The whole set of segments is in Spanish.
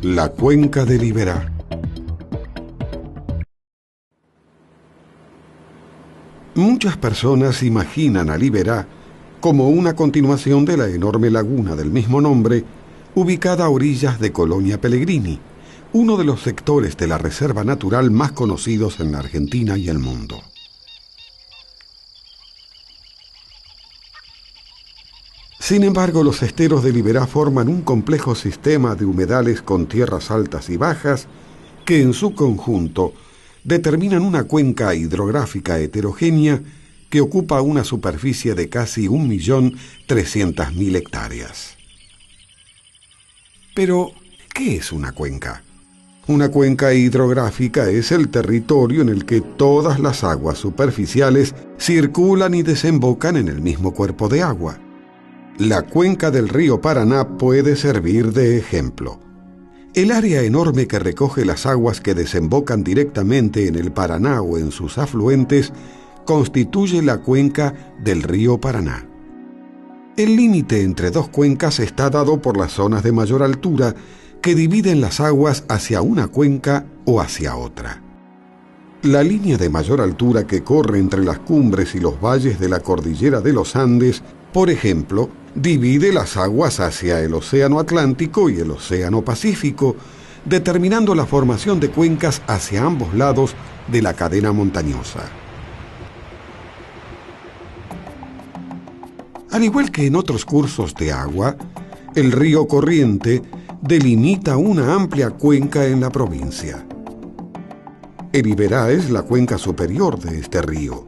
La cuenca de Liberá. Muchas personas imaginan a Liberá como una continuación de la enorme laguna del mismo nombre, ubicada a orillas de Colonia Pellegrini, uno de los sectores de la reserva natural más conocidos en la Argentina y el mundo. Sin embargo, los esteros de Liberá forman un complejo sistema de humedales con tierras altas y bajas que en su conjunto determinan una cuenca hidrográfica heterogénea que ocupa una superficie de casi 1.300.000 hectáreas. Pero, ¿qué es una cuenca? Una cuenca hidrográfica es el territorio en el que todas las aguas superficiales circulan y desembocan en el mismo cuerpo de agua. La cuenca del río Paraná puede servir de ejemplo. El área enorme que recoge las aguas que desembocan directamente en el Paraná o en sus afluentes constituye la cuenca del río Paraná. El límite entre dos cuencas está dado por las zonas de mayor altura que dividen las aguas hacia una cuenca o hacia otra. La línea de mayor altura que corre entre las cumbres y los valles de la cordillera de los Andes, por ejemplo, divide las aguas hacia el Océano Atlántico y el Océano Pacífico, determinando la formación de cuencas hacia ambos lados de la cadena montañosa. Al igual que en otros cursos de agua, el río Corriente delimita una amplia cuenca en la provincia. El Liberá es la cuenca superior de este río.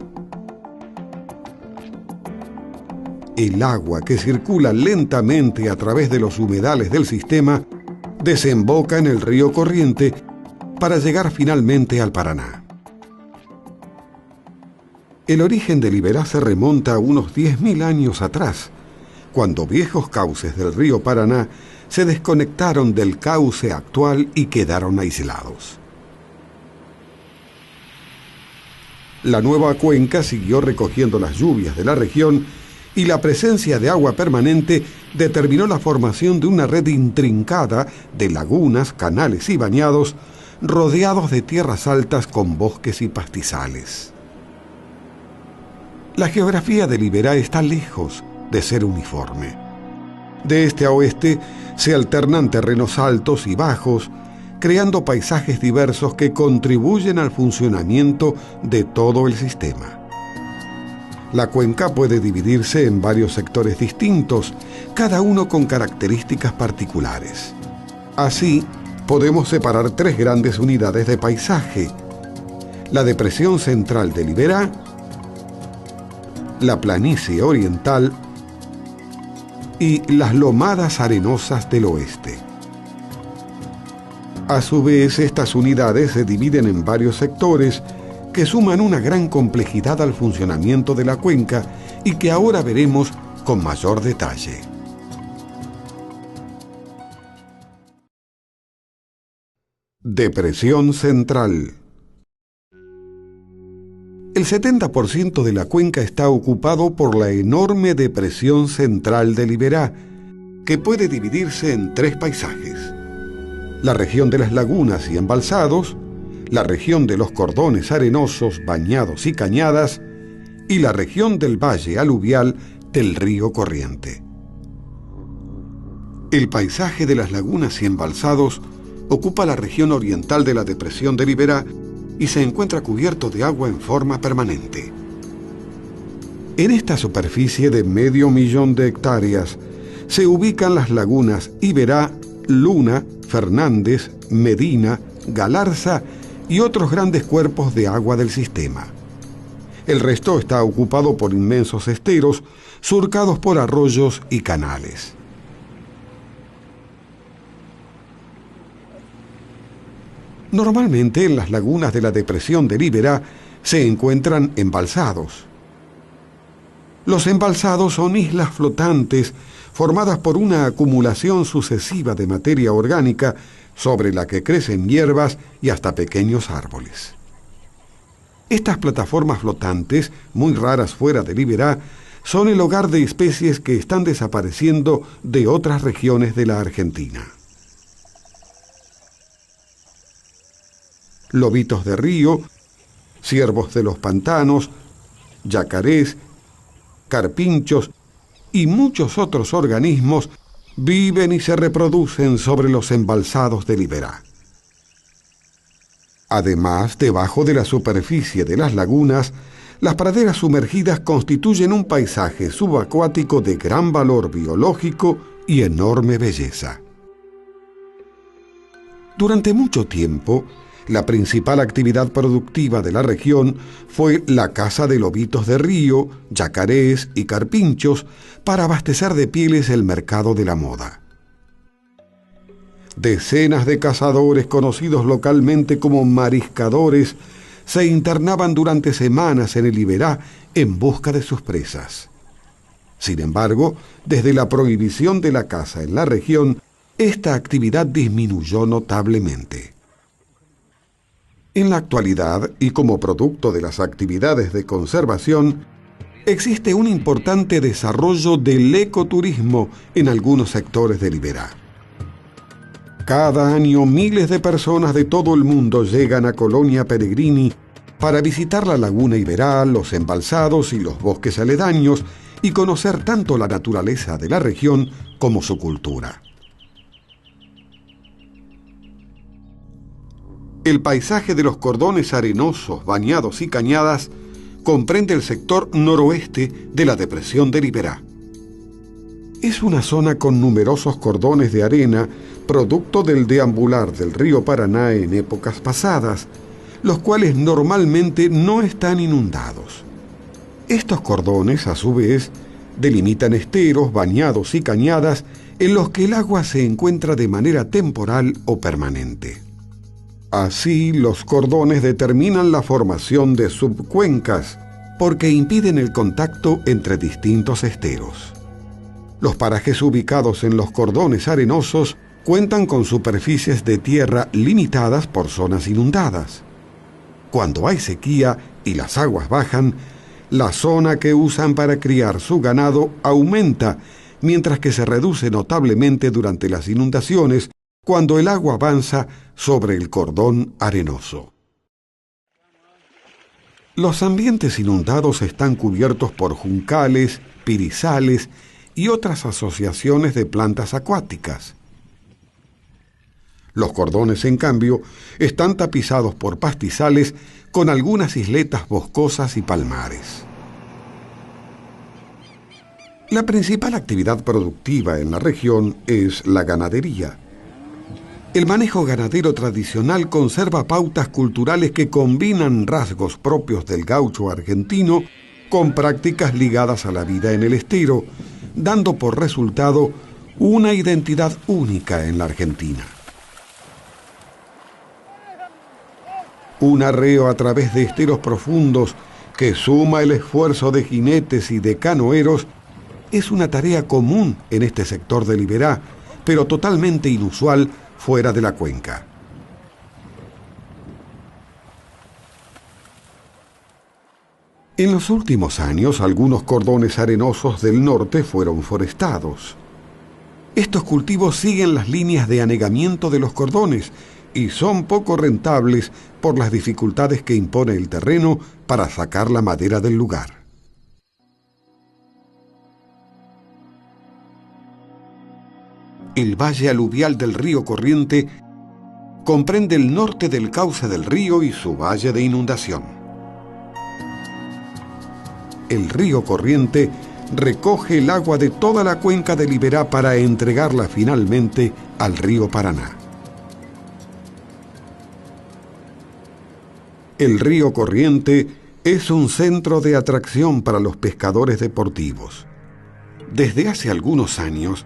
El agua que circula lentamente a través de los humedales del sistema desemboca en el río Corriente para llegar finalmente al Paraná. El origen de Liberá se remonta a unos 10.000 años atrás, cuando viejos cauces del río Paraná se desconectaron del cauce actual y quedaron aislados. La nueva cuenca siguió recogiendo las lluvias de la región y la presencia de agua permanente determinó la formación de una red intrincada de lagunas, canales y bañados rodeados de tierras altas con bosques y pastizales. La geografía de Liberá está lejos de ser uniforme. De este a oeste se alternan terrenos altos y bajos, creando paisajes diversos que contribuyen al funcionamiento de todo el sistema. La cuenca puede dividirse en varios sectores distintos, cada uno con características particulares. Así, podemos separar tres grandes unidades de paisaje: la depresión central de Liberá, la planicie oriental y las lomadas arenosas del oeste. A su vez, estas unidades se dividen en varios sectores que suman una gran complejidad al funcionamiento de la cuenca y que ahora veremos con mayor detalle. Depresión central. El 70% de la cuenca está ocupado por la enorme depresión central de Liberá, que puede dividirse en tres paisajes: la región de las lagunas y embalsados, la región de los cordones arenosos, bañados y cañadas, y la región del valle aluvial del río Corriente. El paisaje de las lagunas y embalsados ocupa la región oriental de la depresión de Liberá y se encuentra cubierto de agua en forma permanente. En esta superficie de 500.000 de hectáreas se ubican las lagunas Iberá, Luna, Fernández, Medina, Galarza y otros grandes cuerpos de agua del sistema. El resto está ocupado por inmensos esteros surcados por arroyos y canales. Normalmente en las lagunas de la depresión de Liberá se encuentran embalsados. Los embalsados son islas flotantes formadas por una acumulación sucesiva de materia orgánica sobre la que crecen hierbas y hasta pequeños árboles. Estas plataformas flotantes, muy raras fuera de Liberá, son el hogar de especies que están desapareciendo de otras regiones de la Argentina. lobitos de río, ciervos de los pantanos, yacarés, carpinchos y muchos otros organismos viven y se reproducen sobre los embalsados del Iberá. Además, debajo de la superficie de las lagunas, las praderas sumergidas constituyen un paisaje subacuático de gran valor biológico y enorme belleza. Durante mucho tiempo, la principal actividad productiva de la región fue la caza de lobitos de río, yacarés y carpinchos para abastecer de pieles el mercado de la moda. Decenas de cazadores conocidos localmente como mariscadores se internaban durante semanas en el Iberá en busca de sus presas. Sin embargo, desde la prohibición de la caza en la región, esta actividad disminuyó notablemente. En la actualidad, y como producto de las actividades de conservación, existe un importante desarrollo del ecoturismo en algunos sectores del Iberá. Cada año miles de personas de todo el mundo llegan a Colonia Peregrini para visitar la laguna Iberá, los embalsados y los bosques aledaños y conocer tanto la naturaleza de la región como su cultura. El paisaje de los cordones arenosos, bañados y cañadas comprende el sector noroeste de la depresión del Iberá. Es una zona con numerosos cordones de arena, producto del deambular del río Paraná en épocas pasadas, los cuales normalmente no están inundados. Estos cordones, a su vez, delimitan esteros, bañados y cañadas en los que el agua se encuentra de manera temporal o permanente. Así, los cordones determinan la formación de subcuencas, porque impiden el contacto entre distintos esteros. Los parajes ubicados en los cordones arenosos cuentan con superficies de tierra limitadas por zonas inundadas. Cuando hay sequía y las aguas bajan, la zona que usan para criar su ganado aumenta, mientras que se reduce notablemente durante las inundaciones cuando el agua avanza sobre el cordón arenoso. Los ambientes inundados están cubiertos por juncales, pirizales y otras asociaciones de plantas acuáticas. Los cordones, en cambio, están tapizados por pastizales con algunas isletas boscosas y palmares. La principal actividad productiva en la región es la ganadería. El manejo ganadero tradicional conserva pautas culturales que combinan rasgos propios del gaucho argentino con prácticas ligadas a la vida en el estero, dando por resultado una identidad única en la Argentina. Un arreo a través de esteros profundos que suma el esfuerzo de jinetes y de canoeros es una tarea común en este sector del Iberá, pero totalmente inusual fuera de la cuenca. En los últimos años, algunos cordones arenosos del norte fueron forestados. Estos cultivos siguen las líneas de anegamiento de los cordones y son poco rentables por las dificultades que impone el terreno para sacar la madera del lugar. El valle aluvial del río Corriente comprende el norte del cauce del río y su valle de inundación. El río Corriente recoge el agua de toda la cuenca del Iberá para entregarla finalmente al río Paraná. El río Corriente es un centro de atracción para los pescadores deportivos. Desde hace algunos años,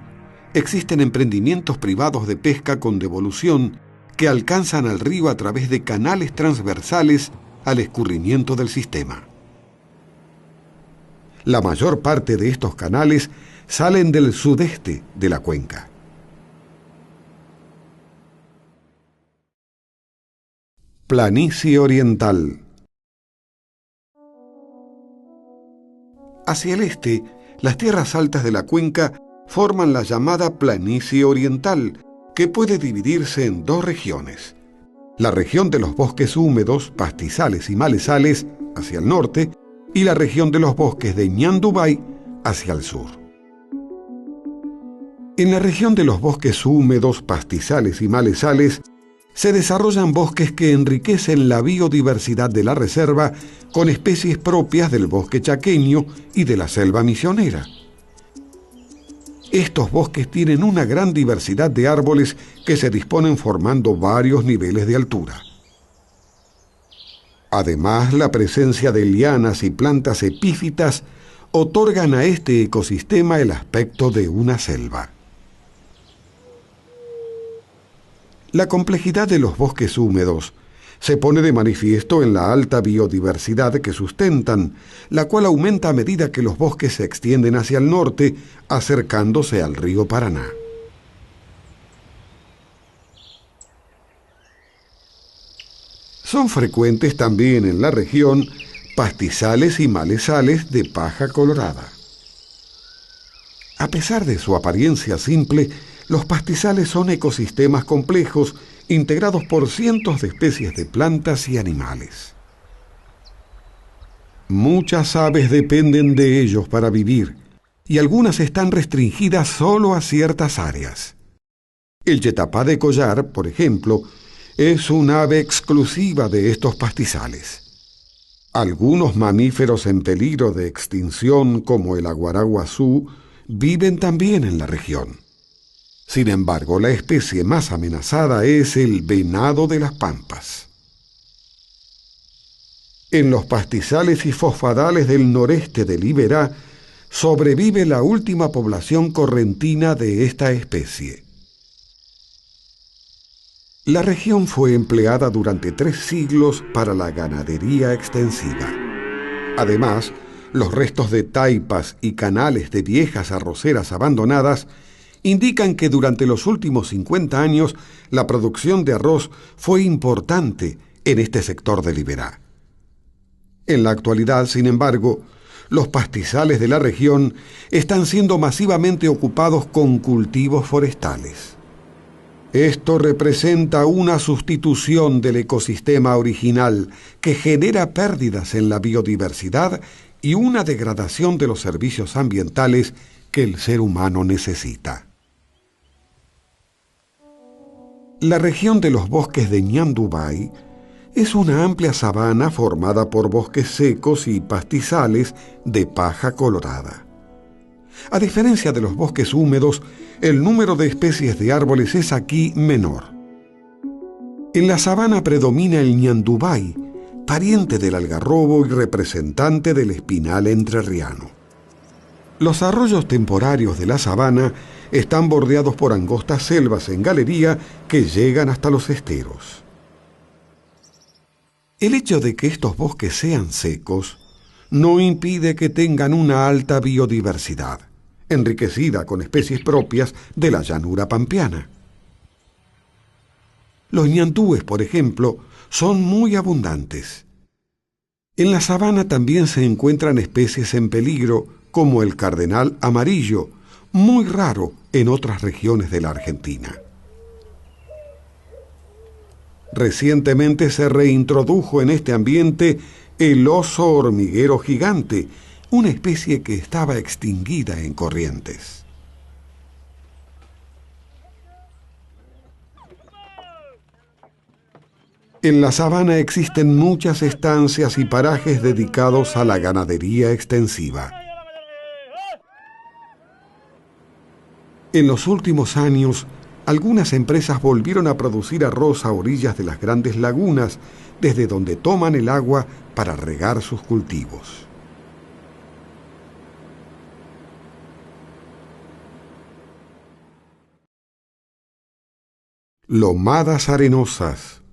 existen emprendimientos privados de pesca con devolución que alcanzan al río a través de canales transversales al escurrimiento del sistema. La mayor parte de estos canales salen del sudeste de la cuenca. Planicie Oriental. Hacia el este, las tierras altas de la cuenca forman la llamada Planicie Oriental, que puede dividirse en dos regiones: la región de los bosques húmedos, pastizales y malezales hacia el norte y la región de los bosques de Ñandubay hacia el sur. En la región de los bosques húmedos, pastizales y malezales se desarrollan bosques que enriquecen la biodiversidad de la reserva con especies propias del bosque chaqueño y de la selva misionera. Estos bosques tienen una gran diversidad de árboles que se disponen formando varios niveles de altura. Además, la presencia de lianas y plantas epífitas otorgan a este ecosistema el aspecto de una selva. La complejidad de los bosques húmedos se pone de manifiesto en la alta biodiversidad que sustentan, la cual aumenta a medida que los bosques se extienden hacia el norte, acercándose al río Paraná. Son frecuentes también en la región pastizales y malezales de paja colorada. A pesar de su apariencia simple, los pastizales son ecosistemas complejos integrados por cientos de especies de plantas y animales. Muchas aves dependen de ellos para vivir y algunas están restringidas solo a ciertas áreas. El yetapá de collar, por ejemplo, es un ave exclusiva de estos pastizales. Algunos mamíferos en peligro de extinción, como el aguaraguazú, viven también en la región. Sin embargo, la especie más amenazada es el venado de las pampas. En los pastizales y fosfadales del noreste de Liberá sobrevive la última población correntina de esta especie. La región fue empleada durante 3 siglos para la ganadería extensiva. Además, los restos de taipas y canales de viejas arroceras abandonadas indican que durante los últimos 50 años la producción de arroz fue importante en este sector de Liberá. En la actualidad, sin embargo, los pastizales de la región están siendo masivamente ocupados con cultivos forestales. Esto representa una sustitución del ecosistema original que genera pérdidas en la biodiversidad y una degradación de los servicios ambientales que el ser humano necesita. La región de los bosques de Ñandubay es una amplia sabana formada por bosques secos y pastizales de paja colorada. A diferencia de los bosques húmedos, el número de especies de árboles es aquí menor. En la sabana predomina el Ñandubay, pariente del algarrobo y representante del espinal entrerriano. Los arroyos temporarios de la sabana están bordeados por angostas selvas en galería que llegan hasta los esteros. El hecho de que estos bosques sean secos no impide que tengan una alta biodiversidad, enriquecida con especies propias de la llanura pampeana. Los ñandúes, por ejemplo, son muy abundantes. En la sabana también se encuentran especies en peligro, como el cardenal amarillo, muy raro en otras regiones de la Argentina. Recientemente se reintrodujo en este ambiente el oso hormiguero gigante, una especie que estaba extinguida en Corrientes. En la sabana existen muchas estancias y parajes dedicados a la ganadería extensiva. En los últimos años, algunas empresas volvieron a producir arroz a orillas de las grandes lagunas, desde donde toman el agua para regar sus cultivos. Lomadas arenosas.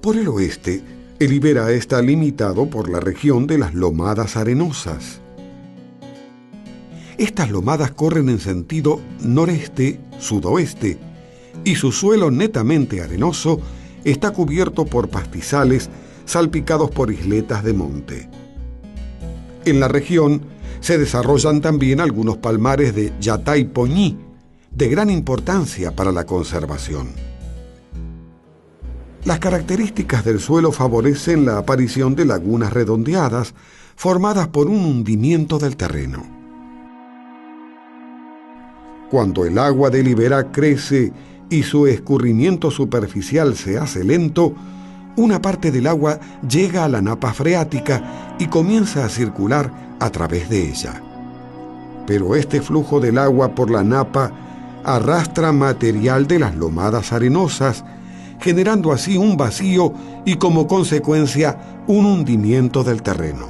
Por el oeste, el Iberá está limitado por la región de las lomadas arenosas. Estas lomadas corren en sentido noreste-sudoeste y su suelo netamente arenoso está cubierto por pastizales salpicados por isletas de monte. En la región se desarrollan también algunos palmares de Yatay Poñí, de gran importancia para la conservación. Las características del suelo favorecen la aparición de lagunas redondeadas formadas por un hundimiento del terreno. Cuando el agua del Iberá crece y su escurrimiento superficial se hace lento, una parte del agua llega a la napa freática y comienza a circular a través de ella. Pero este flujo del agua por la napa arrastra material de las lomadas arenosas, generando así un vacío y como consecuencia un hundimiento del terreno.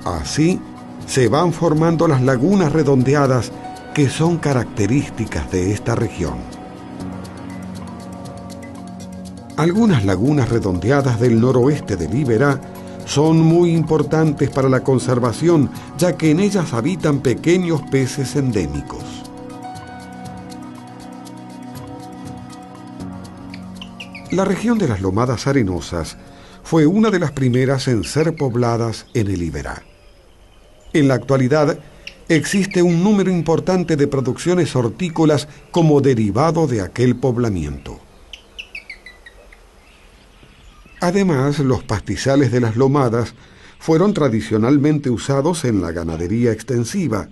Así se van formando las lagunas redondeadas que son características de esta región. Algunas lagunas redondeadas del noroeste del Iberá son muy importantes para la conservación, ya que en ellas habitan pequeños peces endémicos. La región de las lomadas arenosas fue una de las primeras en ser pobladas en el Iberá. En la actualidad, existe un número importante de producciones hortícolas como derivado de aquel poblamiento. Además, los pastizales de las lomadas fueron tradicionalmente usados en la ganadería extensiva.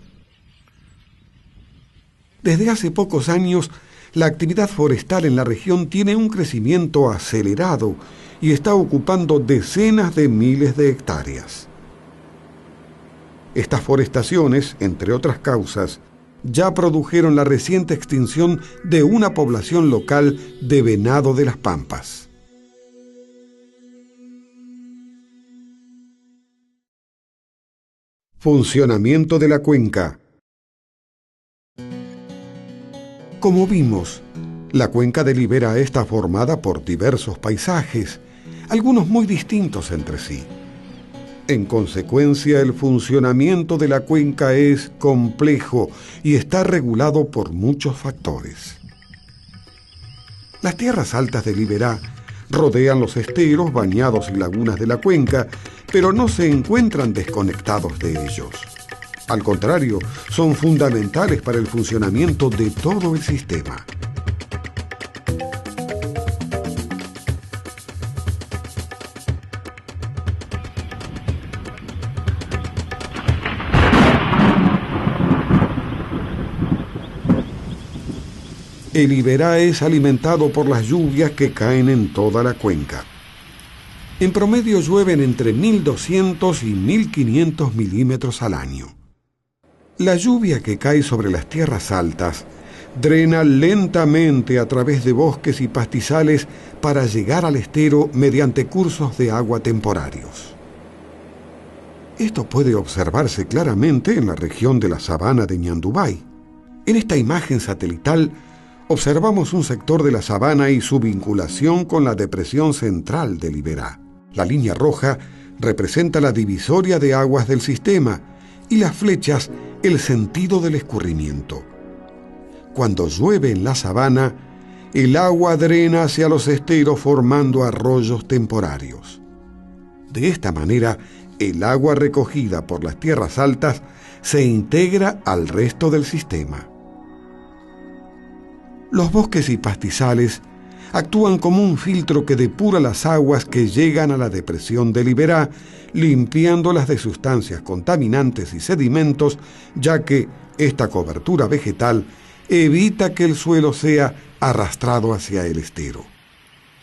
Desde hace pocos años, la actividad forestal en la región tiene un crecimiento acelerado y está ocupando decenas de miles de hectáreas. Estas forestaciones, entre otras causas, ya produjeron la reciente extinción de una población local de venado de las pampas. Funcionamiento de la cuenca. Como vimos, la cuenca del Iberá está formada por diversos paisajes, algunos muy distintos entre sí. En consecuencia, el funcionamiento de la cuenca es complejo y está regulado por muchos factores. Las tierras altas del Iberá rodean los esteros, bañados y lagunas de la cuenca, pero no se encuentran desconectados de ellos. Al contrario, son fundamentales para el funcionamiento de todo el sistema. El Iberá es alimentado por las lluvias que caen en toda la cuenca. En promedio llueven entre 1.200 y 1.500 milímetros al año. La lluvia que cae sobre las tierras altas drena lentamente a través de bosques y pastizales para llegar al estero mediante cursos de agua temporarios. Esto puede observarse claramente en la región de la sabana de Ñandubay. En esta imagen satelital observamos un sector de la sabana y su vinculación con la depresión central del Iberá. La línea roja representa la divisoria de aguas del sistema y las flechas el sentido del escurrimiento. Cuando llueve en la sabana, el agua drena hacia los esteros formando arroyos temporarios. De esta manera, el agua recogida por las tierras altas se integra al resto del sistema. Los bosques y pastizales actúan como un filtro que depura las aguas que llegan a la depresión del Iberá, limpiándolas de sustancias contaminantes y sedimentos, ya que esta cobertura vegetal evita que el suelo sea arrastrado hacia el estero.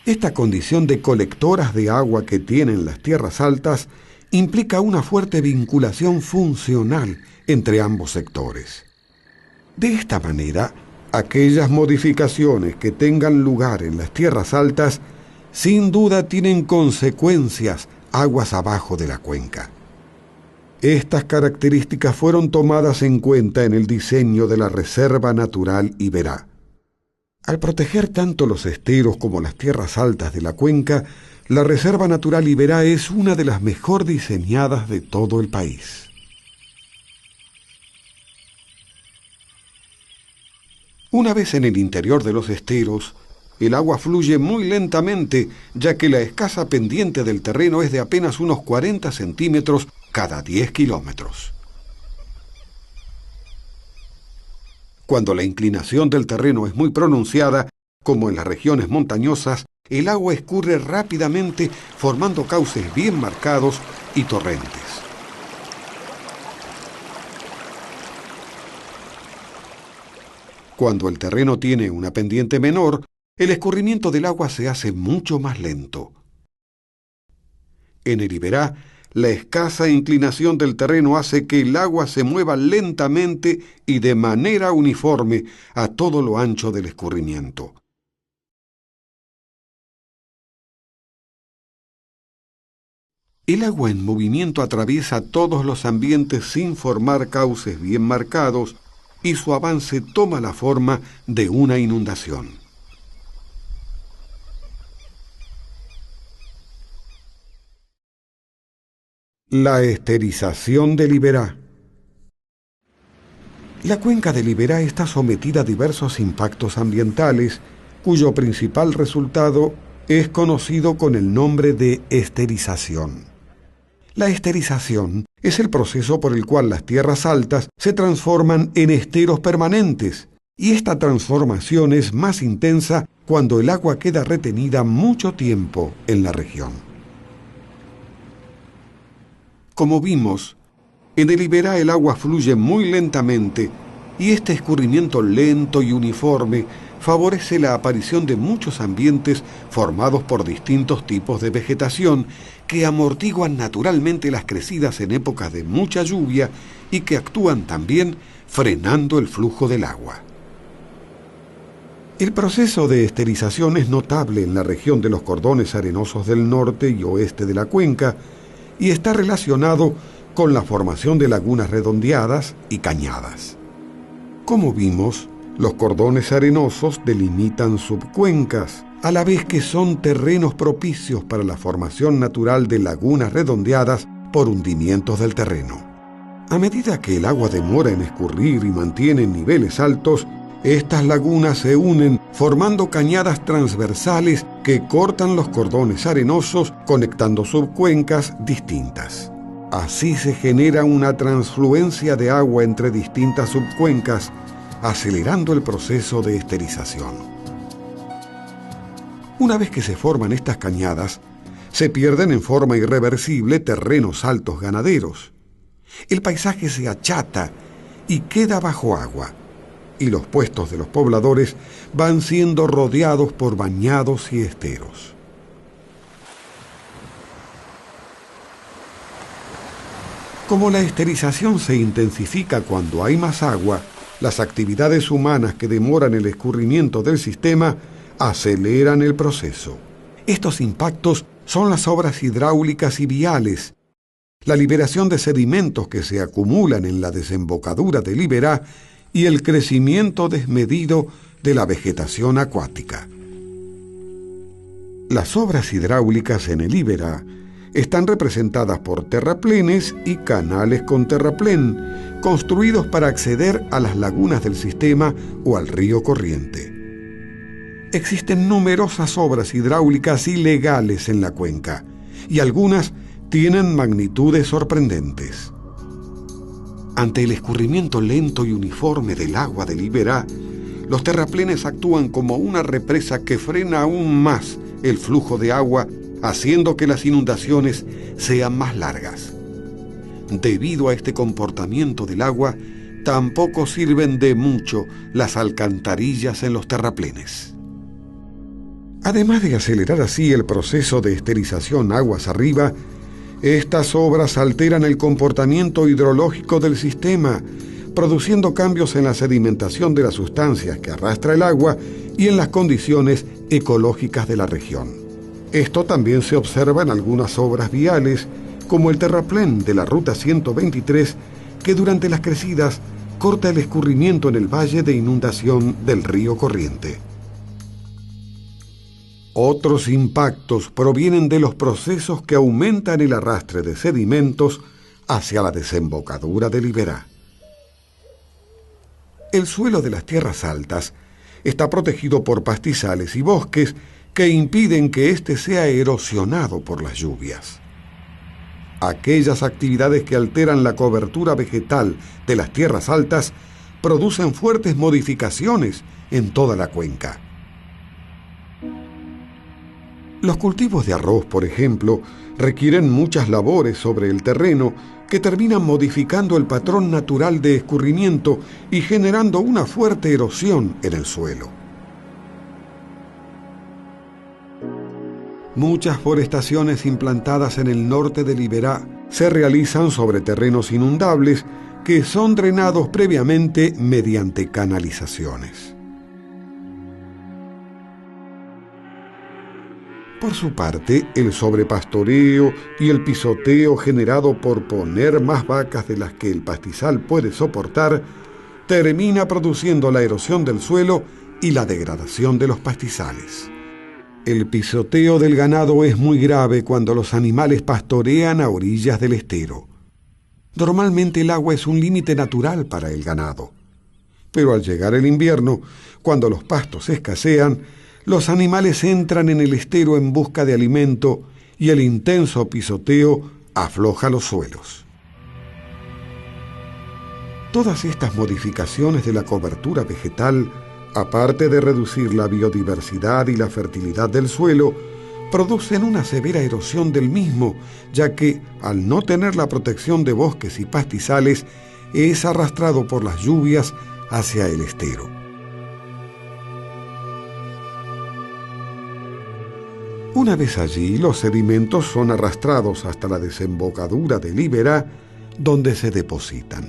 Esta condición de colectoras de agua que tienen las tierras altas implica una fuerte vinculación funcional entre ambos sectores. De esta manera, aquellas modificaciones que tengan lugar en las tierras altas sin duda tienen consecuencias aguas abajo de la cuenca. Estas características fueron tomadas en cuenta en el diseño de la Reserva Natural Iberá. Al proteger tanto los esteros como las tierras altas de la cuenca, la Reserva Natural Iberá es una de las mejor diseñadas de todo el país. Una vez en el interior de los esteros, el agua fluye muy lentamente, ya que la escasa pendiente del terreno es de apenas unos 40 centímetros cada 10 kilómetros. Cuando la inclinación del terreno es muy pronunciada, como en las regiones montañosas, el agua escurre rápidamente formando cauces bien marcados y torrentes. Cuando el terreno tiene una pendiente menor, el escurrimiento del agua se hace mucho más lento. En el Iberá, la escasa inclinación del terreno hace que el agua se mueva lentamente y de manera uniforme a todo lo ancho del escurrimiento. El agua en movimiento atraviesa todos los ambientes sin formar cauces bien marcados y su avance toma la forma de una inundación. La esterización del Iberá. La cuenca del Iberá está sometida a diversos impactos ambientales, cuyo principal resultado es conocido con el nombre de esterización. La esterización es el proceso por el cual las tierras altas se transforman en esteros permanentes, y esta transformación es más intensa cuando el agua queda retenida mucho tiempo en la región. Como vimos, en el Iberá el agua fluye muy lentamente y este escurrimiento lento y uniforme favorece la aparición de muchos ambientes formados por distintos tipos de vegetación que amortiguan naturalmente las crecidas en épocas de mucha lluvia y que actúan también frenando el flujo del agua. El proceso de esterilización es notable en la región de los cordones arenosos del norte y oeste de la cuenca y está relacionado con la formación de lagunas redondeadas y cañadas. Como vimos, los cordones arenosos delimitan subcuencas, a la vez que son terrenos propicios para la formación natural de lagunas redondeadas por hundimientos del terreno. A medida que el agua demora en escurrir y mantiene niveles altos, estas lagunas se unen formando cañadas transversales que cortan los cordones arenosos conectando subcuencas distintas. Así se genera una transfluencia de agua entre distintas subcuencas, acelerando el proceso de esterización. Una vez que se forman estas cañadas, se pierden en forma irreversible terrenos altos ganaderos. El paisaje se achata y queda bajo agua, y los puestos de los pobladores van siendo rodeados por bañados y esteros. Como la esterización se intensifica cuando hay más agua, las actividades humanas que demoran el escurrimiento del sistema aceleran el proceso. Estos impactos son las obras hidráulicas y viales, la liberación de sedimentos que se acumulan en la desembocadura del Iberá y el crecimiento desmedido de la vegetación acuática. Las obras hidráulicas en el Iberá están representadas por terraplenes y canales con terraplén, construidos para acceder a las lagunas del sistema o al río corriente. Existen numerosas obras hidráulicas ilegales en la cuenca, y algunas tienen magnitudes sorprendentes. Ante el escurrimiento lento y uniforme del agua del Iberá, los terraplenes actúan como una represa que frena aún más el flujo de agua, haciendo que las inundaciones sean más largas. Debido a este comportamiento del agua, tampoco sirven de mucho las alcantarillas en los terraplenes. Además de acelerar así el proceso de esterilización aguas arriba, estas obras alteran el comportamiento hidrológico del sistema, produciendo cambios en la sedimentación de las sustancias que arrastra el agua y en las condiciones ecológicas de la región. Esto también se observa en algunas obras viales, como el terraplén de la Ruta 123, que durante las crecidas corta el escurrimiento en el valle de inundación del río Corriente. Otros impactos provienen de los procesos que aumentan el arrastre de sedimentos hacia la desembocadura del Iberá. El suelo de las tierras altas está protegido por pastizales y bosques que impiden que éste sea erosionado por las lluvias. Aquellas actividades que alteran la cobertura vegetal de las tierras altas producen fuertes modificaciones en toda la cuenca. Los cultivos de arroz, por ejemplo, requieren muchas labores sobre el terreno que terminan modificando el patrón natural de escurrimiento y generando una fuerte erosión en el suelo. Muchas forestaciones implantadas en el norte de Liberá se realizan sobre terrenos inundables que son drenados previamente mediante canalizaciones. Por su parte, el sobrepastoreo y el pisoteo generado por poner más vacas de las que el pastizal puede soportar termina produciendo la erosión del suelo y la degradación de los pastizales. El pisoteo del ganado es muy grave cuando los animales pastorean a orillas del estero. Normalmente el agua es un límite natural para el ganado. Pero al llegar el invierno, cuando los pastos escasean, los animales entran en el estero en busca de alimento y el intenso pisoteo afloja los suelos. Todas estas modificaciones de la cobertura vegetal, aparte de reducir la biodiversidad y la fertilidad del suelo, producen una severa erosión del mismo, ya que, al no tener la protección de bosques y pastizales, es arrastrado por las lluvias hacia el estero. Una vez allí, los sedimentos son arrastrados hasta la desembocadura del Liberá, donde se depositan.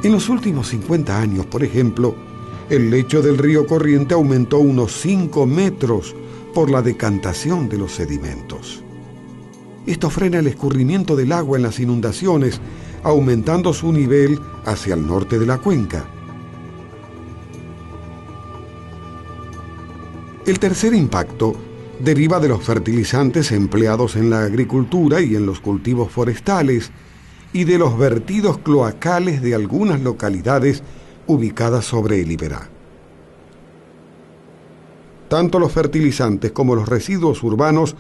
En los últimos 50 años, por ejemplo, el lecho del río Corriente aumentó unos 5 metros por la decantación de los sedimentos. Esto frena el escurrimiento del agua en las inundaciones, aumentando su nivel hacia el norte de la cuenca. El tercer impacto deriva de los fertilizantes empleados en la agricultura y en los cultivos forestales y de los vertidos cloacales de algunas localidades ubicadas sobre el Liberá. Tanto los fertilizantes como los residuos urbanos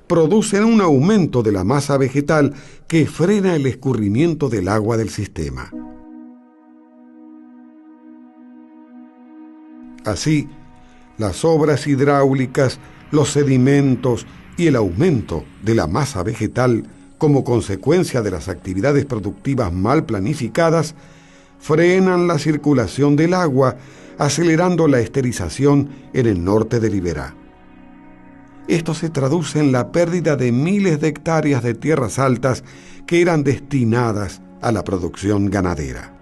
producen un aumento de la masa vegetal que frena el escurrimiento del agua del sistema. Así, las obras hidráulicas, los sedimentos y el aumento de la masa vegetal como consecuencia de las actividades productivas mal planificadas frenan la circulación del agua, acelerando la esterilización en el norte de Liberá. Esto se traduce en la pérdida de miles de hectáreas de tierras altas que eran destinadas a la producción ganadera.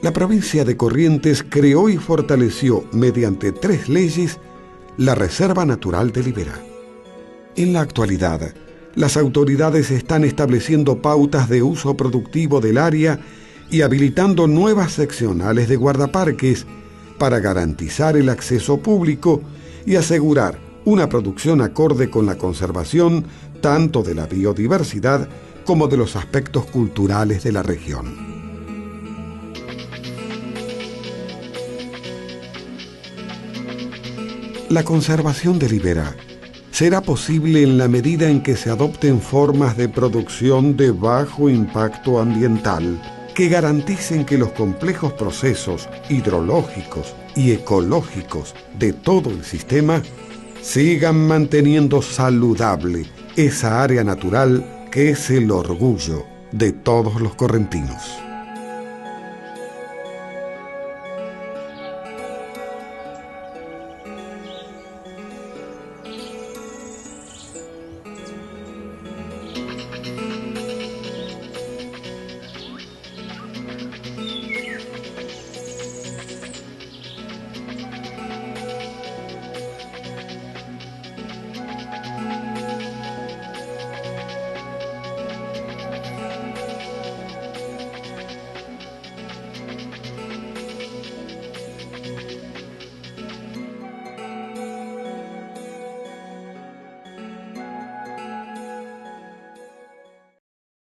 La provincia de Corrientes creó y fortaleció, mediante 3 leyes, la Reserva Natural de Liberá. En la actualidad, las autoridades están estableciendo pautas de uso productivo del área y habilitando nuevas seccionales de guardaparques para garantizar el acceso público y asegurar una producción acorde con la conservación tanto de la biodiversidad como de los aspectos culturales de la región. La conservación de Liberá será posible en la medida en que se adopten formas de producción de bajo impacto ambiental que garanticen que los complejos procesos hidrológicos y ecológicos de todo el sistema sigan manteniendo saludable esa área natural que es el orgullo de todos los correntinos.